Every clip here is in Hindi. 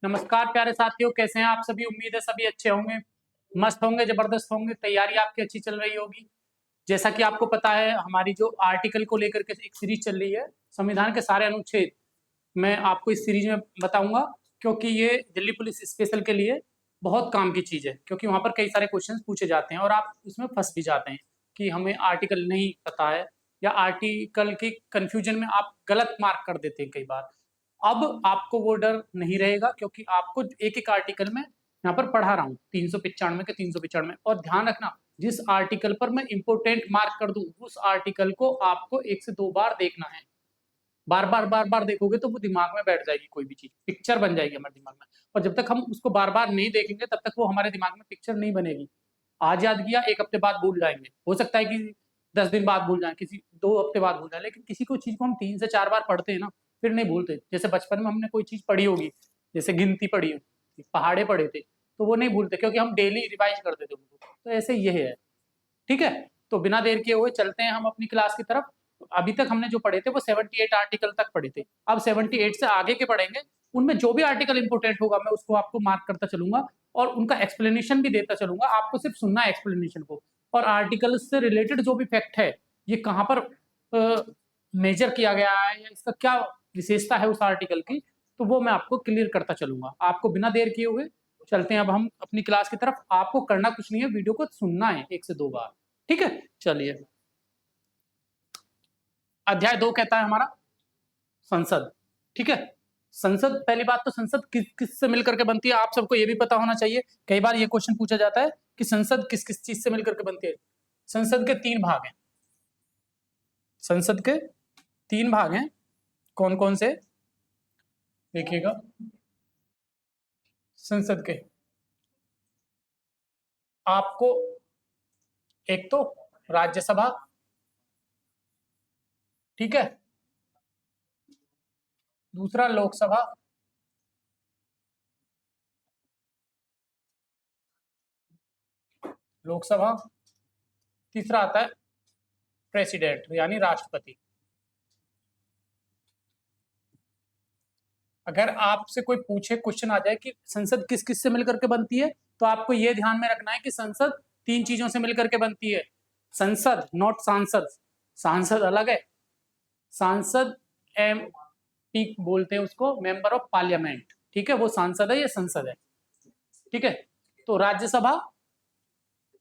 नमस्कार प्यारे साथियों, कैसे हैं आप सभी। उम्मीद है सभी अच्छे होंगे, मस्त होंगे, जबरदस्त होंगे। तैयारी आपकी अच्छी चल रही होगी। जैसा कि आपको पता है, हमारी जो आर्टिकल को लेकर के एक सीरीज चल रही है, संविधान के सारे अनुच्छेद मैं आपको इस सीरीज में बताऊंगा, क्योंकि ये दिल्ली पुलिस स्पेशल के लिए बहुत काम की चीज है। क्योंकि वहां पर कई सारे क्वेश्चन पूछे जाते हैं और आप उसमें फंस भी जाते हैं कि हमें आर्टिकल नहीं पता है, या आर्टिकल की कंफ्यूजन में आप गलत मार्क कर देते हैं कई बार। अब आपको वो डर नहीं रहेगा, क्योंकि आपको एक एक आर्टिकल में यहाँ पर पढ़ा रहा हूँ, 395 के 395। और ध्यान रखना, जिस आर्टिकल पर मैं इंपोर्टेंट मार्क कर दूं, उस आर्टिकल को आपको 1 से 2 बार देखना है। बार बार देखोगे तो वो दिमाग में बैठ जाएगी, कोई भी चीज पिक्चर बन जाएगी हमारे दिमाग में। और जब तक हम उसको बार बार नहीं देखेंगे, तब तक वो हमारे दिमाग में पिक्चर नहीं बनेगी। आज याद किया, 1 हफ्ते बाद भूल जाएंगे। हो सकता है कि 10 दिन बाद भूल जाए, किसी 2 हफ्ते बाद भूल जाए, लेकिन किसी को चीज को हम 3 से 4 बार पढ़ते हैं ना, फिर नहीं भूलते। जैसे बचपन में हमने कोई चीज पढ़ी होगी, जैसे गिनती पढ़ी होगी, पहाड़े पढ़े थे, तो वो नहीं भूलते, क्योंकि हम डेली रिवाइज करते थे उनको। तो ऐसे ये है, ठीक है। तो बिना देर किए हुए चलते हैं हम अपनी क्लास की तरफ। अभी तक हमने जो पढ़े थे वो 78 आर्टिकल तक पढ़े थे। अब 78 से आगे के पढ़ेंगे। उनमें जो भी आर्टिकल इंपोर्टेंट होगा मैं उसको आपको मार्क करता चलूंगा, और उनका एक्सप्लेनेशन भी देता चलूंगा। आपको सिर्फ सुनना है एक्सप्लेनेशन को, और आर्टिकल से रिलेटेड जो भी फैक्ट है, ये कहाँ पर मेजर किया गया है, या इसका क्या विशेषता है उस आर्टिकल की, तो वो मैं आपको क्लियर करता चलूंगा। आपको बिना देर किए हुए चलते हैं अब हम अपनी क्लास की तरफ। आपको करना कुछ नहीं है, वीडियो को सुनना है 1 से 2 बार, ठीक है। चलिए, अध्याय 2 कहता है हमारा संसद, ठीक है। संसद, पहली बात तो संसद किस किस से मिलकर के बनती है, आप सबको ये भी पता होना चाहिए। कई बार ये क्वेश्चन पूछा जाता है कि संसद किस किस चीज से मिलकर के बनती है। संसद के 3 भाग हैं। संसद के 3 भाग हैं, कौन कौन से देखिएगा। संसद के आपको, एक तो राज्यसभा, ठीक है, दूसरा लोकसभा, लोकसभा, तीसरा आता है प्रेसिडेंट यानी राष्ट्रपति। अगर आपसे कोई पूछे, क्वेश्चन आ जाए कि संसद किस किस से मिलकर के बनती है, तो आपको यह ध्यान में रखना है कि संसद 3 चीजों से मिलकर के बनती है। संसद, नॉट सांसद। सांसद अलग है। सांसद MP बोलते हैं उसको, मेंबर ऑफ पार्लियामेंट, ठीक है। वो सांसद है, ये संसद है, ठीक है। तो राज्यसभा,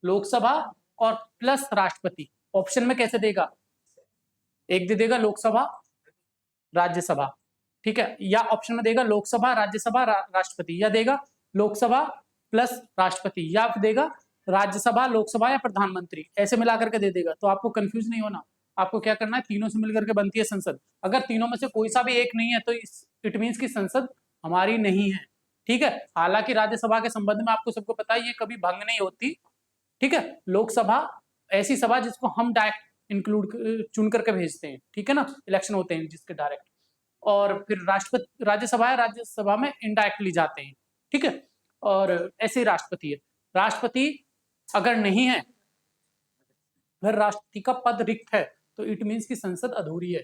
लोकसभा और प्लस राष्ट्रपति। ऑप्शन में कैसे देगा, एक दे देगा लोकसभा राज्यसभा, ठीक है, या ऑप्शन में देगा लोकसभा राज्यसभा राष्ट्रपति, या देगा लोकसभा प्लस राष्ट्रपति, या देगा राज्यसभा लोकसभा या प्रधानमंत्री। ऐसे मिलाकर के दे देगा, तो आपको कंफ्यूज नहीं होना। आपको क्या करना है, तीनों से मिलकर के बनती है संसद। अगर तीनों में से कोई सा भी एक नहीं है, तो इट मीन्स की संसद हमारी नहीं है, ठीक है। हालांकि राज्यसभा के संबंध में आपको सबको पता है, ये कभी भंग नहीं होती, ठीक है। लोकसभा ऐसी सभा जिसको हम डायरेक्ट इंक्लूड चुन करके भेजते हैं, ठीक है ना, इलेक्शन होते हैं जिसके डायरेक्ट। और फिर राष्ट्रपति, राज्यसभा है, राज्यसभा में इनडायरेक्टली जाते हैं, ठीक है। और ऐसे ही राष्ट्रपति है। राष्ट्रपति अगर नहीं है, फिर राष्ट्रपति का पद रिक्त है, तो इट मीन्स की संसद अधूरी है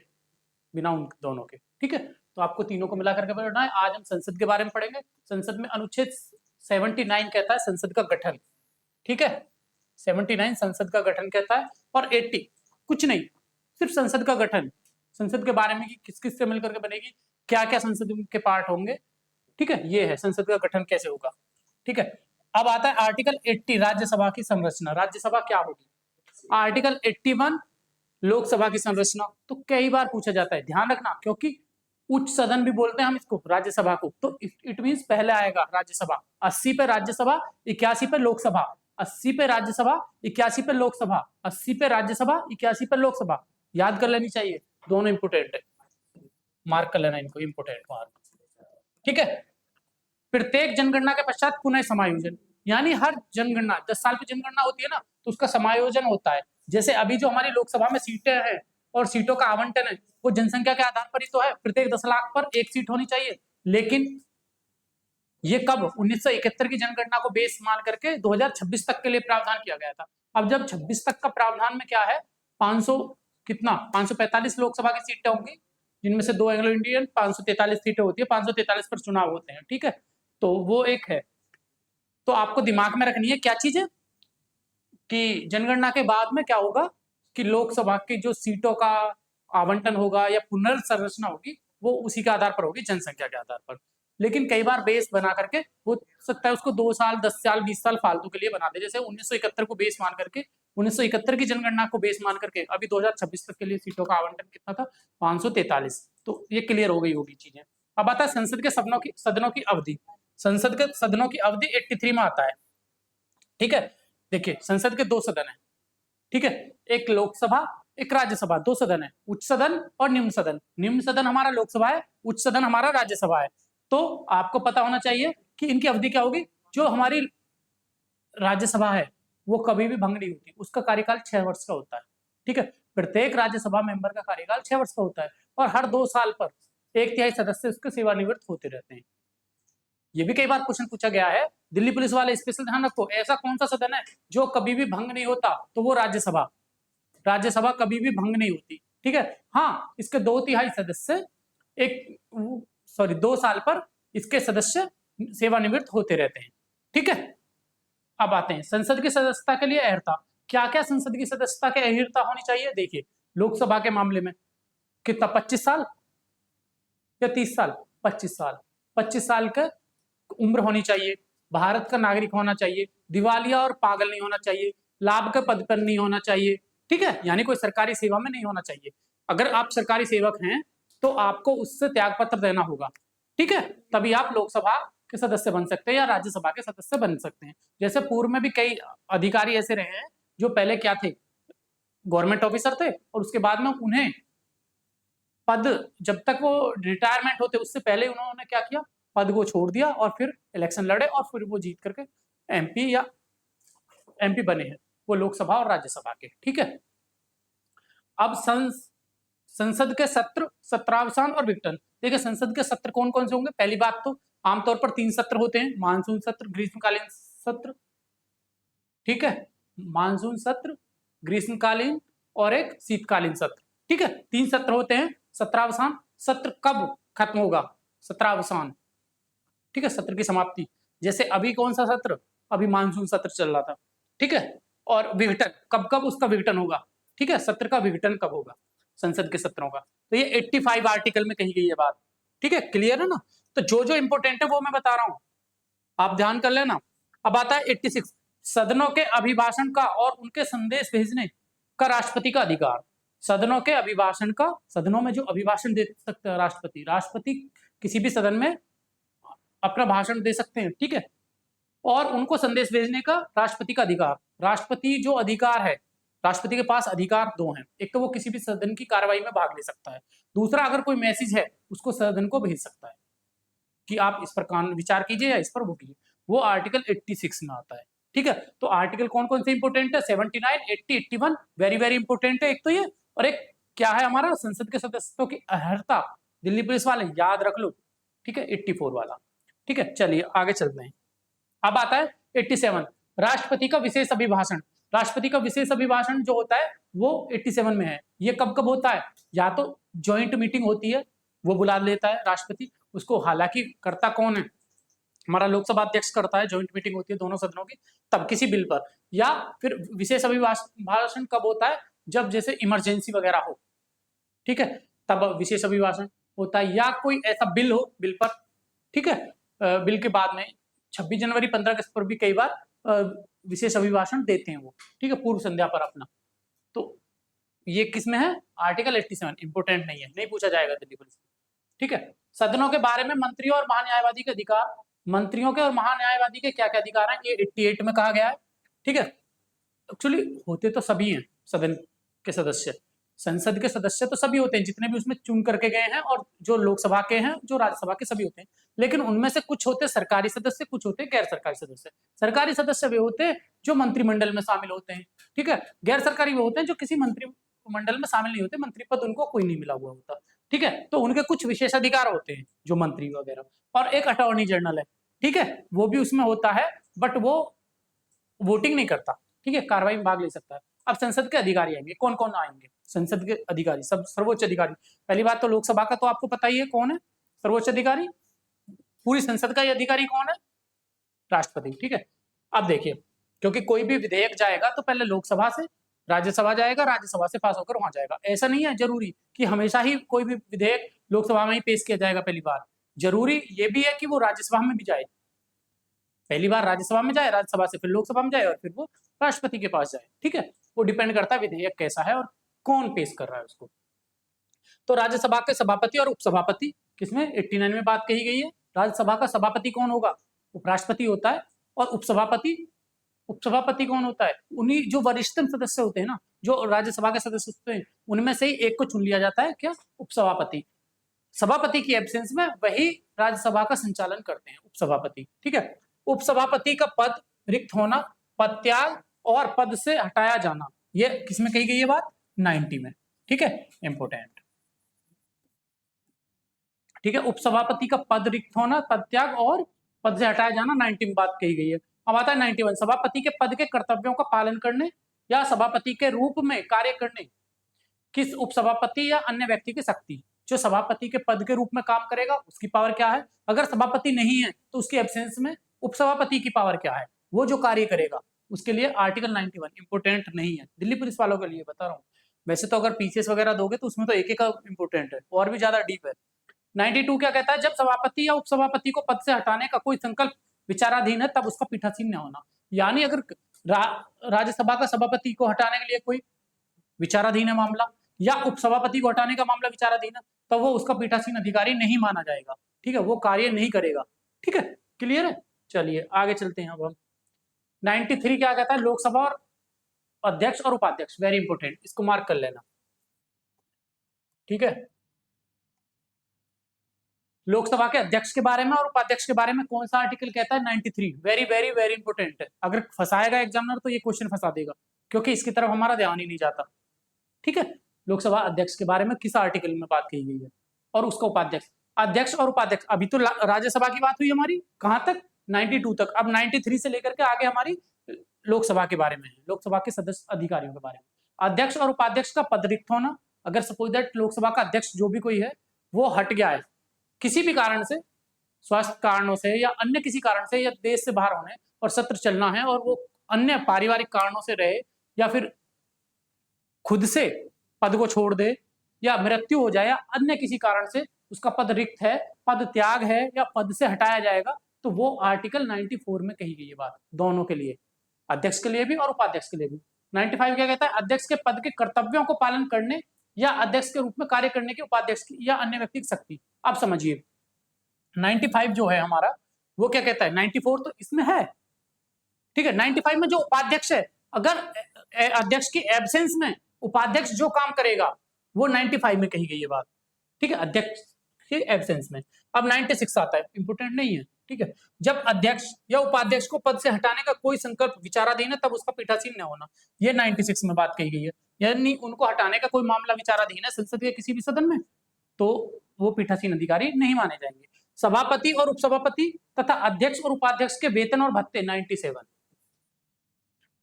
बिना उन दोनों के, ठीक है। तो आपको तीनों को मिला करके पढ़ना है। आज हम संसद के बारे में पढ़ेंगे। संसद में अनुच्छेद 79 कहता है संसद का गठन, ठीक है। 79 संसद का गठन कहता है, और 80 कुछ नहीं, सिर्फ संसद का गठन। संसद के बारे में कि किस किस से मिलकर के बनेगी, क्या क्या संसद के पार्ट होंगे, ठीक है। ये है संसद का गठन कैसे होगा, ठीक है। अब आता है आर्टिकल 80, राज्यसभा की संरचना। राज्यसभा क्या होगी। आर्टिकल 81, लोकसभा की संरचना। तो कई बार पूछा जाता है, ध्यान रखना, क्योंकि उच्च सदन भी बोलते हैं हम इसको, राज्यसभा को। तो इट मीन्स पहले आएगा राज्यसभा। 80 पे राज्यसभा, 81 पे लोकसभा। 80 पे राज्यसभा, 81 पे लोकसभा। 80 पे राज्यसभा, 81 पे लोकसभा। याद कर लेनी चाहिए, दोनों इंपोर्टेंट है, मार्क कर लेना इनको, इंपोर्टेंट मार्क, ठीक है। प्रत्येक जनगणना के पश्चात पुनः समायोजन, यानी हर जनगणना 10 साल की जनगणना होती है ना, तो उसका समायोजन होता है। जैसे अभी जो हमारी लोकसभा में सीटें हैं और सीटों का आवंटन है, वो जनसंख्या के आधार पर ही तो है। प्रत्येक 10 लाख पर 1 सीट होनी चाहिए। लेकिन ये कब, 1971 की जनगणना को बेस मान करके 2026 तक के लिए प्रावधान किया गया था। अब जब 26 तक का प्रावधान में क्या है, 500 कितना 545 लोकसभा की सीटें होंगी, जिनमें से 2 एंग्लो इंडियन, 543 सीटें होती है, 543 पर चुनाव होते हैं, ठीक है। तो वो एक है। तो आपको दिमाग में रखनी है क्या चीज है कि जनगणना के बाद में क्या होगा कि लोकसभा की जो सीटों का आवंटन होगा या पुनर्संरचना होगी वो उसी के आधार पर होगी, जनसंख्या के आधार पर। लेकिन कई बार बेस बना करके हो सकता है उसको 2 साल 10 साल 20 साल फालतू के लिए बना दे। जैसे 1971 को बेस मान करके 1971 की जनगणना को बेस मान करके अभी 2026 तक के लिए सीटों का आवंटन कितना था, 543। तो ये क्लियर हो गई होगी चीजें। अब आता है संसद के सदनों की अवधि। संसद के सदनों की अवधि 83 में आता है। ठीक है, देखिए संसद के 2 सदन है। ठीक है, एक लोकसभा एक राज्यसभा, 2 सदन है, उच्च सदन और निम्न सदन। निम्न सदन हमारा लोकसभा है, उच्च सदन हमारा राज्यसभा है। तो आपको पता होना चाहिए कि इनकी अवधि क्या होगी। जो हमारी राज्यसभा है वो कभी भी भंग नहीं होती, उसका कार्यकाल 6 वर्ष का होता है। ठीक है, प्रत्येक राज्यसभा मेंबर का कार्यकाल 6 वर्ष का होता है और हर 2 साल पर 1/3 सदस्य उसके सेवानिवृत्त होते रहते हैं। ये भी कई बार क्वेश्चन पूछा गया है, दिल्ली पुलिस वाले स्पेशल ध्यान रखो, ऐसा कौन सा सदन है जो कभी भी भंग नहीं होता, तो वो राज्यसभा। राज्यसभा कभी भी भंग नहीं होती। ठीक है, हाँ इसके 2/3 सदस्य एक 2 साल पर इसके सदस्य सेवानिवृत्त होते रहते हैं। ठीक है, अब आते हैं संसद की सदस्यता के लिए अहर्ता। क्या क्या संसद की सदस्यता के अहर्ता होनी चाहिए। देखिए लोकसभा के मामले में कितना, 25 साल या 30 साल, 25 साल, 25 साल का उम्र होनी चाहिए, भारत का नागरिक होना चाहिए, दिवालिया और पागल नहीं होना चाहिए, लाभ के पद पर नहीं होना चाहिए। ठीक है, यानी कोई सरकारी सेवा में नहीं होना चाहिए। अगर आप सरकारी सेवक हैं तो आपको उससे त्यागपत्र देना होगा। ठीक है, तभी आप लोकसभा के सदस्य बन सकते हैं या राज्यसभा के सदस्य बन सकते हैं। जैसे पूर्व में भी कई अधिकारी ऐसे रहे हैं जो पहले क्या थे, गवर्नमेंट ऑफिसर थे और उसके बाद में उन्हें पद, जब तक वो रिटायरमेंट होते उससे पहले उन्होंने क्या किया, पद को छोड़ दिया और फिर इलेक्शन लड़े और फिर वो जीत करके एमपी बने हैं, वो लोकसभा और राज्यसभा के। ठीक है, अब संसद के सत्र, सत्रावसान और विघटन। देखिए संसद के सत्र कौन कौन से होंगे। पहली बात तो आमतौर पर 3 सत्र होते हैं, मानसून सत्र, ग्रीष्मकालीन सत्र। ठीक है, मानसून सत्र, ग्रीष्मकालीन और एक शीतकालीन सत्र। ठीक है, 3 सत्र होते हैं। सत्रावसान सत्र कब खत्म होगा, सत्रावसान। ठीक है, सत्र की समाप्ति। जैसे अभी कौन सा सत्र, अभी मानसून सत्र चल रहा था। ठीक है, और विघटन कब कब उसका विघटन होगा। ठीक है, सत्र का विघटन कब होगा संसद के सत्रों का। तो ये 85 आर्टिकल में कही गई है बात। ठीक है, क्लियर है ना। तो जो जो इंपोर्टेंट है वो मैं बता रहा हूं, आप ध्यान कर लेना। अब आता है 86, सदनों के अभिभाषण का और उनके संदेश भेजने का राष्ट्रपति का अधिकार। सदनों के अभिभाषण का, सदनों में जो अभिभाषण दे सकते हैं राष्ट्रपति, राष्ट्रपति किसी भी सदन में अपना भाषण दे सकते हैं। ठीक है, और उनको संदेश भेजने का राष्ट्रपति का अधिकार। राष्ट्रपति जो अधिकार है, राष्ट्रपति के पास अधिकार 2 हैं। एक तो वो किसी भी सदन की कार्रवाई में भाग ले सकता है, दूसरा अगर कोई मैसेज है उसको सदन को भेज सकता है कि आप इस पर विचार कीजिए या इस पर वो कीजिए। वो आर्टिकल 86 में आता है। ठीक है, तो आर्टिकल कौन कौन से इंपोर्टेंट है, 79, 80, 81 वेरी वेरी इंपोर्टेंट है। एक तो ये, और एक क्या है हमारा, संसद के सदस्यों की अहर्ता, दिल्ली पुलिस वाले याद रख लो। ठीक है, 84 वाला। ठीक है, चलिए आगे चलते हैं। अब आता है 87, राष्ट्रपति का विशेष अभिभाषण। राष्ट्रपति का विशेष अभिभाषण जो होता है वो 87 में है। ये कब कब होता है, या तो ज्वाइंट मीटिंग होती है, वो बुला लेता है राष्ट्रपति उसको, हालांकि करता कौन है, हमारा लोकसभा अध्यक्ष करता है, ज्वाइंट मीटिंग होती है दोनों सदनों की, तब किसी बिल पर। या फिर विशेष अभिभाषण कब होता है, जब जैसे इमरजेंसी वगैरह हो। ठीक है, तब विशेष अभिभाषण होता है, या कोई ऐसा बिल हो, बिल पर। ठीक है, बिल के बाद में 26 जनवरी 15 अगस्त पर भी कई बार विशेष अभिभाषण देते हैं वो। ठीक है, पूर्व संध्या पर अपना। तो ये किस में है, आर्टिकल 87, इंपोर्टेंट नहीं है, नहीं पूछा जाएगा दिल्ली पुलिस। ठीक है, सदनों के बारे में मंत्रियों और महान्यायवादी के अधिकार। मंत्रियों के और महान्यायवादी के क्या क्या अधिकार हैं, ये 88 में कहा गया है। ठीक है, एक्चुअली होते तो सभी हैं सदन के सदस्य, संसद के सदस्य तो सभी होते हैं जितने भी उसमें चुन करके गए हैं, और जो लोकसभा के हैं, जो राज्यसभा के, सभी होते हैं। लेकिन उनमें से कुछ होते सरकारी सदस्य, कुछ होते गैर सरकारी सदस्य। सरकारी सदस्य वे होते हैं जो मंत्रिमंडल में शामिल होते हैं। ठीक है, गैर सरकारी वो होते हैं जो किसी मंत्रिमंडल में शामिल नहीं होते, मंत्री पद उनको कोई नहीं मिला हुआ होता। ठीक है, तो उनके कुछ विशेष अधिकार होते हैं जो मंत्री वगैरह, और एक अटॉर्नी जनरल है। ठीक है, वो भी उसमें होता है, बट वो वोटिंग नहीं करता। ठीक है, कार्रवाई में भाग ले सकता है। अब संसद के अधिकारी आएंगे, कौन कौन आएंगे संसद के अधिकारी, सब सर्वोच्च अधिकारी। पहली बात तो लोकसभा का तो आपको पता ही है कौन है सर्वोच्च अधिकारी, पूरी संसद का ये अधिकारी कौन है? राष्ट्रपति। ठीक है, अब देखिए, क्योंकि कोई भी विधेयक जाएगा तो पहले लोकसभा से राज्यसभा जाएगा, राज्यसभा से पास होकर वहां जाएगा। ऐसा नहीं है जरूरी कि हमेशा ही कोई भी विधेयक लोकसभा में ही पेश किया जाएगा पहली बार। जरूरी ये भी है कि वो राज्यसभा में भी जाए, पहली बार राज्यसभा में जाए, राज्यसभा से फिर लोकसभा में जाए और फिर वो राष्ट्रपति के पास जाए। ठीक है, वो डिपेंड करता है विधेयक कैसा है और कौन पेश कर रहा है उसको। तो राज्यसभा के सभापति और उपसभापति किसमें 89 में बात कही गई है। राज्यसभा का सभापति कौन होगा? उपराष्ट्रपति होता है। और उपसभापति कौन होता है? उन्हीं जो वरिष्ठतम सदस्य होते हैं ना, जो राज्यसभा के सदस्य होते हैं, उनमें से ही एक को चुन लिया जाता है, क्या? उपसभापति। सभापति की एब्सेंस में वही राज्यसभा का संचालन करते हैं, उपसभापति। ठीक है, उपसभापति का पद रिक्त होना, पद त्याग और पद से हटाया जाना, ये किसमें कही गई है बात? 90 में। ठीक है, इंपोर्टेंट। ठीक है, उपसभापति का पद रिक्त होना, पद त्याग और पद से हटाया जाना 90 में बात कही गई है। अब आता है 91, सभापति के पद के कर्तव्यों का पालन करने या सभापति के रूप में कार्य करने किस उपसभापति या अन्य व्यक्ति की शक्ति। जो सभापति के पद के रूप में काम करेगा उसकी पावर क्या है? अगर सभापति नहीं है तो उसकी एब्सेंस में उपसभापति की पावर क्या है? वो जो कार्य करेगा उसके लिए आर्टिकल 91 इंपोर्टेंट नहीं है, दिल्ली पुलिस वालों के लिए बता रहा हूँ। वैसे तो अगर पीसीएस वगैरह दोगे तो उसमें तो एक एक का इंपोर्टेंट है और भी ज्यादा डीप है। 92 क्या कहता है? जब सभापति या उपसभापति को पद से हटाने का कोई संकल्प विचाराधीन है तब उसका पीठासीन न होना। यानी अगर राज्यसभा का सभापति को हटाने के लिए कोई विचाराधीन है मामला या उपसभापति को हटाने का मामला विचाराधीन है, तो वो उसका पीठासीन अधिकारी नहीं माना जाएगा। ठीक है, वो कार्य नहीं करेगा। ठीक है, क्लियर है? चलिए आगे चलते हैं। अब हम 93 क्या कहता है? लोकसभा और अध्यक्ष और उपाध्यक्ष, वेरी इंपोर्टेंट, इसको मार्क कर लेना। ठीक है, लोकसभा के अध्यक्ष के बारे में और उपाध्यक्ष के बारे में कौन सा आर्टिकल कहता है? 93। वेरी वेरी वेरी इंपोर्टेंट है। अगर फंसाएगा एग्जामिनर तो ये क्वेश्चन फंसा देगा, क्योंकि इसकी तरफ हमारा ध्यान ही नहीं जाता। ठीक है, लोकसभा अध्यक्ष के बारे में किस आर्टिकल में बात कही गई है और उसका उपाध्यक्ष, अध्यक्ष और उपाध्यक्ष। अभी तो राज्यसभा की बात हुई हमारी, कहां तक? 92 तक। अब 93 से लेकर के आगे हमारी लोकसभा के बारे में है, लोकसभा के सदस्य अधिकारियों के बारे में। अध्यक्ष और उपाध्यक्ष का पद रिक्त होना, अगर सपोज दैट लोकसभा का अध्यक्ष जो भी कोई है वो हट गया है किसी भी कारण से, स्वास्थ्य कारणों से या अन्य किसी कारण से, या देश से बाहर होने और सत्र चलना है और वो अन्य पारिवारिक कारणों से रहे, या फिर खुद से पद को छोड़ दे, या मृत्यु हो जाए, या अन्य किसी कारण से उसका पद रिक्त है, पद त्याग है या पद से हटाया जाएगा, तो वो आर्टिकल 94 में कही गई है बात, दोनों के लिए, अध्यक्ष के लिए भी और उपाध्यक्ष के लिए भी। 95 क्या कहता है? अध्यक्ष के पद के कर्तव्यों को पालन करने या अध्यक्ष के रूप में कार्य करने की उपाध्यक्ष की या अन्य व्यक्ति की शक्ति। अब समझिए 95 जो है हमारा वो क्या कहता है? 94 तो इसमें है। ठीक है, 95 में जो उपाध्यक्ष है, अगर अध्यक्ष की एब्सेंस में उपाध्यक्ष जो काम करेगा वो 95 में कही गई है बात। ठीक है, अध्यक्ष के एब्सेंस में। अब 96 आता है, इंपोर्टेंट नहीं है। ठीक है, जब अध्यक्ष या उपाध्यक्ष को पद से हटाने का कोई संकल्प विचाराधीन है तब उसका पीठासीन न होना, ये 96 में बात कही गई है। यानी उनको हटाने का कोई मामला विचाराधीन है संसद के किसी भी सदन में, तो वो पीठासीन अधिकारी नहीं माने जाएंगे। सभापति और उपसभापति तथा अध्यक्ष और उपाध्यक्ष के वेतन और भत्ते 97।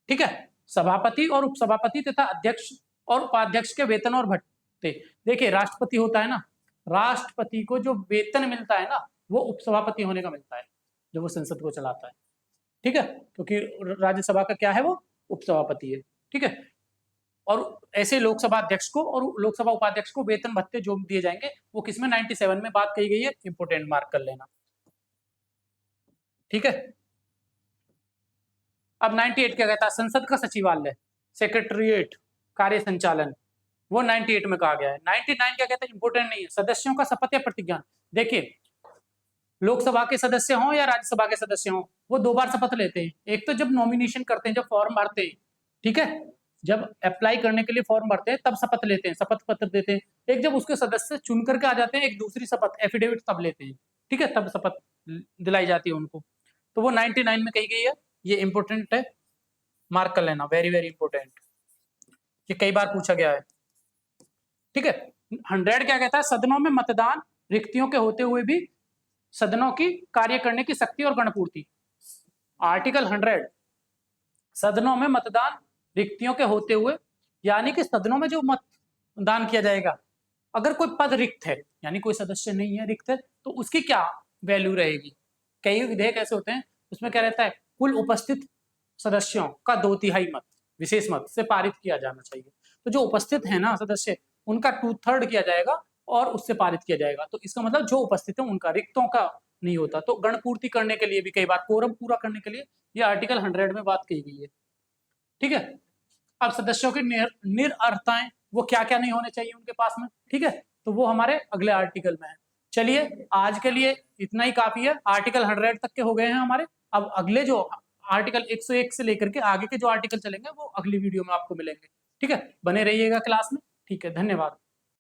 ठीक है, सभापति और उपसभापति तथा अध्यक्ष और उपाध्यक्ष के वेतन और भत्ते। देखिए राष्ट्रपति होता है ना, राष्ट्रपति को जो वेतन मिलता है ना वो उपसभापति होने का मिलता है, जो वो संसद को चलाता है। ठीक है, क्योंकि राज्यसभा का क्या है? वो उपसभापति है। ठीक है, और ऐसे लोकसभा अध्यक्ष को और लोकसभा उपाध्यक्ष को वेतन भत्ते जो दिए जाएंगे वो किसमें? 97 में बात कही गई है, इंपोर्टेंट मार्क कर लेना। ठीक है, अब 98 क्या कहता है? संसद का सचिवालय, सेक्रेटरिएट, कार्य संचालन, वो 98 में कहा गया है। 99 क्या कहता है? इंपोर्टेंट नहीं है, सदस्यों का शपथ या प्रतिज्ञान। देखिए लोकसभा के सदस्य हों या राज्यसभा के सदस्य हों, वो 2 बार शपथ लेते हैं। एक तो जब नॉमिनेशन करते हैं, जब फॉर्म भरते हैं, ठीक है, जब अप्लाई करने के लिए फॉर्म भरते हैं तब शपथ लेते हैं, शपथ पत्र देते हैं। एक जब उसके सदस्य चुन करके आ जाते हैं, एक दूसरी शपथ एफिडेविट तब लेते हैं। ठीक है, तब शपथ दिलाई जाती है उनको। तो वो 99 में कही गई है, ये इंपोर्टेंट है, मार्क कर लेना, वेरी वेरी इंपोर्टेंट, ये कई बार पूछा गया है। ठीक है, 100 क्या कहता है? सदनों में मतदान रिक्तियों के होते हुए भी सदनों की कार्य करने की शक्ति और गणपूर्ति। आर्टिकल 100, सदनों में मतदान रिक्तियों के होते हुए, यानी कि सदनों में जो मतदान किया जाएगा, अगर कोई पद रिक्त है यानी कोई सदस्य नहीं है, रिक्त है, तो उसकी क्या वैल्यू रहेगी। कई विधेयक ऐसे होते हैं उसमें क्या रहता है, कुल उपस्थित सदस्यों का 2/3 मत, विशेष मत से पारित किया जाना चाहिए। तो जो उपस्थित है ना सदस्य, उनका 2/3 किया जाएगा और उससे पारित किया जाएगा। तो इसका मतलब जो उपस्थित है उनका, रिक्तों का नहीं होता। तो गण पूर्ति करने के लिए भी कई बार कोरम पूरा करने के लिए ये आर्टिकल 100 में बात की गई है। ठीक है, अब सदस्यों की निरअर्हताएं, वो क्या क्या नहीं होने चाहिए उनके पास में, ठीक है, तो वो हमारे अगले आर्टिकल में है। चलिए आज के लिए इतना ही काफी है, आर्टिकल 100 तक के हो गए हैं हमारे। अब अगले जो आर्टिकल 101 से लेकर के आगे के जो आर्टिकल चलेंगे वो अगली वीडियो में आपको मिलेंगे। ठीक है, बने रहिएगा क्लास में। ठीक है, धन्यवाद।